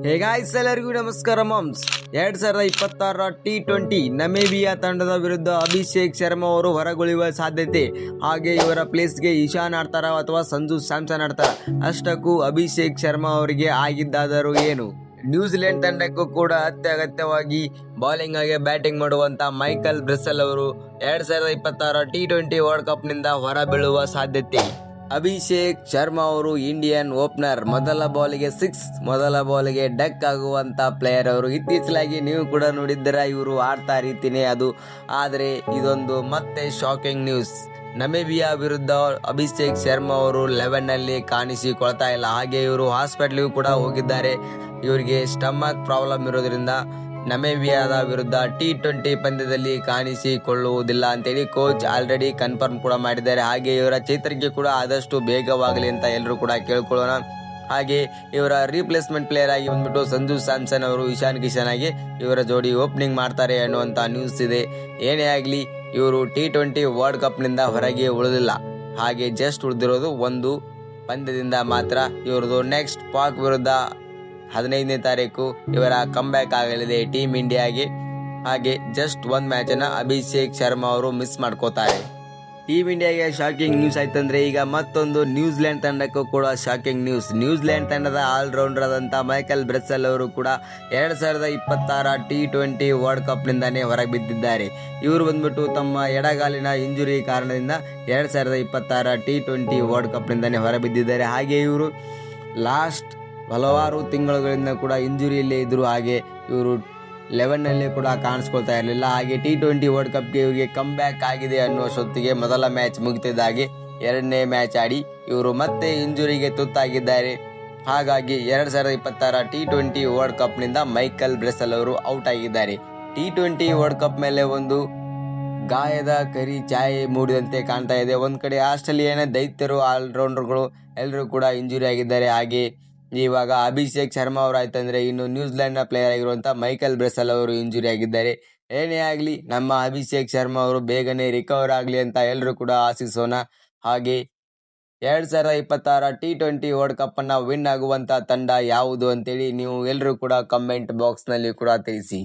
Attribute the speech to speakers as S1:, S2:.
S1: Hey guys, ಎಲ್ಲರಿಗೂ ನಮಸ್ಕಾರ moms. 2026 T20 Namibia ತಂಡದ ವಿರುದ್ಧ ಅಭಿಷೇಕ್ ಶರ್ಮಾ ಅವರು ಹೊರಗುಳಿಯುವ ಸಾಧ್ಯತೆ. ಹಾಗೆ ಇವರ ಪ್ಲೇಸ್ಗೆ ಇಶಾನ್ ಆಡ್ತಾರ ಅಥವಾ ಸಂಜು ಸ್ಯಾಮ್ಸನ್ ಆಡ್ತಾರ? ಅಷ್ಟಕ್ಕೂ ಅಭಿಷೇಕ್ ಶರ್ಮಾ ಅವರಿಗೆ ಆಗಿದ್ದಾದರೂ ಏನು? ನ್ಯೂಜಿಲೆಂಡ್ ತಂಡಕ್ಕೂ ಕೂಡ ಅತ್ಯಗತ್ಯವಾಗಿ ಬೌಲಿಂಗ್ ಆಗಿ ಬ್ಯಾಟಿಂಗ್ ಮಾಡುವಂತ ಮೈಕಲ್ ಬ್ರೆಸ್ಸೆಲ್ ಅವರು 2026 T20 ವರ್ಲ್ಡ್ ಕಪ್ ನಿಂದ ಹೊರಬೀಳುವ ಸಾಧ್ಯತೆ. ಅಭಿಷೇಕ್ ಶರ್ಮಾ ಅವರು ಇಂಡಿಯನ್ ಓಪನರ್, ಮೊದಲ ಬಾಲಿಗೆ 6, ಮೊದಲ ಬಾಲಿಗೆ ಡಕ್ ಆಗುವಂತ ಪ್ಲೇಯರ್ ಅವರು. ಇತ್ತೀಚಲಾಗಿ ನೀವು ಕೂಡ ನೋಡಿದ್ದೀರ, ಇವರು ಆಡ್ತಾ ರೀತಿನೇ ಅದು. ಆದರೆ ಇದೊಂದು ಮತ್ತೆ ಶಾಕಿಂಗ್ ನ್ಯೂಸ್. ನಮೀಬಿಯಾ ವಿರುದ್ಧ ಅಭಿಷೇಕ್ ಶರ್ಮಾ ಅವರು 11 ನಲ್ಲಿ ಕಾಣಿಸಿಕೊಳ್ತಾ ಇಲ್ಲ. ಹಾಗೆ ಇವರು ಹಾಸ್ಪಿಟಲ್ಗೂ ಕೂಡ ಹೋಗಿದ್ದಾರೆ. ಇವರಿಗೆ ಸ್ಟಮಕ್ ಪ್ರಾಬ್ಲಮ್ ಇರೋದ್ರಿಂದ ನಮೀಬಿಯಾದ ವಿರುದ್ಧ T20 ಪಂದ್ಯದಲ್ಲಿ ಕಾಣಿಸಿಕೊಳ್ಳುವುದಿಲ್ಲ ಅಂತೇಳಿ ಕೋಚ್ ಆಲ್ರೆಡಿ ಕನ್ಫರ್ಮ್ ಕೂಡ ಮಾಡಿದ್ದಾರೆ. ಹಾಗೆ ಇವರ ಚೇತರಿಕೆ ಕೂಡ ಆದಷ್ಟು ಬೇಗವಾಗಲಿ ಅಂತ ಎಲ್ಲರೂ ಕೂಡ ಕೇಳ್ಕೊಳ್ಳೋಣ. ಹಾಗೆ ಇವರ ರೀಪ್ಲೇಸ್ಮೆಂಟ್ ಪ್ಲೇಯರ್ ಆಗಿ ಬಂದ್ಬಿಟ್ಟು ಸಂಜು ಸ್ಯಾಮ್ಸನ್ ಅವರು ಇಶಾನ್ ಕಿಶನ್ ಆಗಿ ಇವರ ಜೋಡಿ ಓಪನಿಂಗ್ ಮಾಡ್ತಾರೆ ಅನ್ನುವಂಥ ನ್ಯೂಸ್ ಇದೆ. ಏನೇ ಆಗಲಿ, ಇವರು T20 ವರ್ಲ್ಡ್ ಕಪ್ನಿಂದ ಹೊರಗೆ ಉಳಿದಿಲ್ಲ. ಹಾಗೆ ಜಸ್ಟ್ ಉಳಿದಿರೋದು ಒಂದು ಪಂದ್ಯದಿಂದ ಮಾತ್ರ. ಇವ್ರದ್ದು ನೆಕ್ಸ್ಟ್ ಪಾಕ್ ವಿರುದ್ಧ 15ನೇ ತಾರೀಕು ಇವರ ಕಂಬ್ಯಾಕ್ ಆಗಲಿದೆ ಟೀಮ್ ಇಂಡಿಯಾಗೆ. ಹಾಗೆ ಜಸ್ಟ್ ಒಂದು ಮ್ಯಾಚನ್ನು ಅಭಿಷೇಕ್ ಶರ್ಮಾ ಅವರು ಮಿಸ್ ಮಾಡ್ಕೋತಾರೆ. ಟೀಮ್ ಇಂಡಿಯಾಗೆ ಶಾಕಿಂಗ್ ನ್ಯೂಸ್ ಆಯ್ತಂದ್ರೆ ಈಗ ಮತ್ತೊಂದು ನ್ಯೂಜಿಲೆಂಡ್ ತಂಡಕ್ಕೂ ಕೂಡ ಶಾಕಿಂಗ್ ನ್ಯೂಸ್. ನ್ಯೂಜಿಲೆಂಡ್ ತಂಡದ ಆಲ್ರೌಂಡರ್ ಆದಂಥ ಮೈಕಲ್ ಬ್ರೆಸ್ಸೆಲ್ ಅವರು ಕೂಡ 2026 T20 ವರ್ಲ್ಡ್ ಕಪ್ನಿಂದಾನೇ ಹೊರಗೆ ಬಿದ್ದಿದ್ದಾರೆ. ಇವರು ಬಂದ್ಬಿಟ್ಟು ತಮ್ಮ ಎಡಗಾಲಿನ ಇಂಜುರಿ ಕಾರಣದಿಂದ 2026 T20 ವರ್ಲ್ಡ್ ಕಪ್ನಿಂದಾನೇ ಹೊರಬಿದ್ದಿದ್ದಾರೆ. ಹಾಗೆ ಇವರು ಲಾಸ್ಟ್ ಹಲವಾರು ತಿಂಗಳುಗಳಿಂದ ಕೂಡ ಇಂಜುರಿಯಲ್ಲೇ ಇದ್ದರು. ಹಾಗೆ ಇವರು 11 ನಲ್ಲಿ ಕೂಡ ಕಾಣಿಸ್ಕೊಳ್ತಾ ಇರಲಿಲ್ಲ. ಹಾಗೆ T20 ವರ್ಲ್ಡ್ ಕಪ್ಗೆ ಇವರಿಗೆ ಕಮ್ ಬ್ಯಾಕ್ ಆಗಿದೆ ಅನ್ನುವಷ್ಟೊತ್ತಿಗೆ ಮೊದಲ ಮ್ಯಾಚ್ ಮುಗಿತಿದ್ದಾಗೆ 2ನೇ ಮ್ಯಾಚ್ ಆಡಿ ಇವರು ಮತ್ತೆ ಇಂಜುರಿಗೆ ತುತ್ತಾಗಿದ್ದಾರೆ. ಹಾಗಾಗಿ 2026 T20 ವರ್ಲ್ಡ್ ಕಪ್ನಿಂದ ಮೈಕಲ್ ಬ್ರೆಸ್ಸೆಲ್ ಅವರು ಔಟ್ ಆಗಿದ್ದಾರೆ. T20 ವರ್ಲ್ಡ್ ಕಪ್ ಮೇಲೆ ಒಂದು ಗಾಯದ ಕರಿ ಛಾಯೆ ಮೂಡಿದಂತೆ ಕಾಣ್ತಾ ಇದೆ. ಒಂದು ಕಡೆ ಆಸ್ಟ್ರೇಲಿಯಾನ ದೈತ್ಯರು ಆಲ್ರೌಂಡರ್ಗಳು ಎಲ್ಲರೂ ಕೂಡ ಇಂಜುರಿ ಆಗಿದ್ದಾರೆ. ಹಾಗೆ ಇವಾಗ ಅಭಿಷೇಕ್ ಶರ್ಮಾ ಅವರು ಆಯ್ತಂದ್ರೆ ಇನ್ನು ನ್ಯೂಜಿಲೆಂಡ್ನ ಪ್ಲೇಯರ್ ಆಗಿರುವಂಥ ಮೈಕಲ್ ಬ್ರೆಸ್ಸೆಲ್ ಅವರು ಇಂಜುರಿ ಆಗಿದ್ದಾರೆ. ಏನೇ ಆಗಲಿ, ನಮ್ಮ ಅಭಿಷೇಕ್ ಶರ್ಮಾ ಅವರು ಬೇಗನೆ ರಿಕವರ್ ಆಗಲಿ ಅಂತ ಎಲ್ಲರೂ ಕೂಡ ಆಶಿಸೋಣ. ಹಾಗೆ 2026 T20 ವರ್ಲ್ಡ್ ಕಪ್ಪನ್ನು ವಿನ್ ಆಗುವಂಥ ತಂಡ ಯಾವುದು ಅಂತೇಳಿ ನೀವು ಎಲ್ಲರೂ ಕೂಡ ಕಮೆಂಟ್ ಬಾಕ್ಸ್ನಲ್ಲಿ ಕೂಡ ತಿಳಿಸಿ.